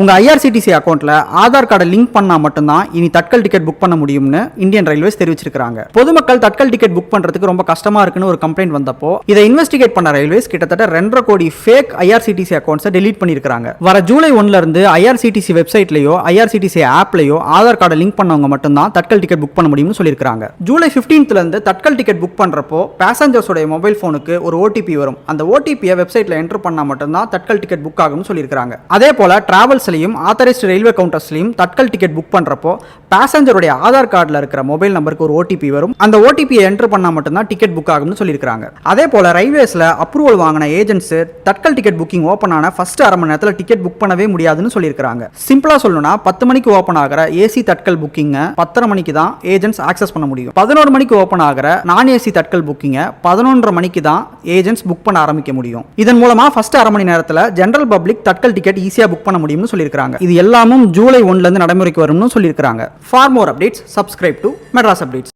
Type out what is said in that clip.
உங்க ஐஆர்சிடிசி அக்கௌண்ட்ல ஆதார் கார்டை லிங்க் பண்ணா மட்டும்தான் இனி தட்கல் டிக்கெட் புக் பண்ண முடியும்னு இந்தியன் ரயில்வேஸ் தெரிவிச்சிருக்காங்க. பொதுமக்கள் தட்கல் டிக்கெட் புக் பண்றதுக்கு ரொம்ப கஷ்டமா இருக்குன்னு ஒரு கம்ப்ளைண்ட் வந்தப்போ இதை இன்வெஸ்டிகேட் பண்ண ரயில்வேஸ் கிட்டத்தட்ட 2.5 கோடி ஃபேக் ஐஆர்சிடிசி அக்கௌண்ட்ஸை டெலீட் பண்ணிருக்காங்க. வர ஜூலை 1ல இருந்து ஐஆர்சிடிசி வெப்சைட்லயோ ஐஆர்சிடிசி ஆப்லயோ ஆதார் கார்டை லிங்க் பண்ணவங்க மட்டும்தான் தட்கல் டிக்கெட் புக் பண்ண முடியும்னு சொல்லியிருக்காங்க. ஜூலை 15ல இருந்து தட்கல் டிக்கெட் புக் பண்றப்போ பேசஞ்சர்ஸோட மொபைல் போனுக்கு ஒரு ஓடிபி வரும். அந்த ஓடிபியை வெப்சைட்ல என்டர் பண்ணா மட்டும்தான் தட்கல் டிக்கெட் புக் ஆகும்னு சொல்லியிருக்காங்க. அதே போல டிராவல்ஸ் ஆத்தரைஸ்ட் ரயில்வே கவுண்டர்ஸ்லயும் தட்கல் டிக்கெட் புக் பண்றப்போ பேசஞ்சருடைய ஆதார் கார்டுல இருக்கிற மொபைல் நம்பருக்கு ஒரு ஓடிபி வரும். அந்த ஓடிபியை என்டர் பண்ணா மட்டும்தான் டிக்கெட் புக் ஆகும்னு சொல்லியிருக்காங்க. அதே போல ரயில்வேஸ்ல அப்ரூவல் வாங்கின agents Tatkal ticket booking open ஆன ஃபர்ஸ்ட் அரை மணி நேரத்தில் டிக்கெட் புக் பண்ணவே முடியாதுன்னு சொல்லியிருக்காங்க. சிம்பிளா சொல்லணும்னா 10 மணிக்கு ஓபன் ஆகிற ஏசி தட்கல் புக்கிங் 10:30 மணிக்கு தான் ஏஜென்ட்ஸ் ஆக்சஸ் பண்ண முடியும். 11 மணிக்கு ஓபன் ஆகிற நான் ஏசி தட்கல் புக்கிங் 11:30 மணிக்கு தான் ஏஜென்ட்ஸ் புக் பண்ண ஆரம்பிக்க முடியும். இதன் மூலமா ஃபர்ஸ்ட் அரை மணி நேரத்தில் ஜெனரல் பப்ளிக் தட்கல் டிக்கெட் ஈஸியா புக் பண்ண முடியும்னு சொல்லியிருக்காங்க. இது எல்லாமும் ஜூலை 1ல இருந்து நடைமுறைக்கு வரும்னு சொல்லியிருக்காங்க. For more updates subscribe to Madras updates.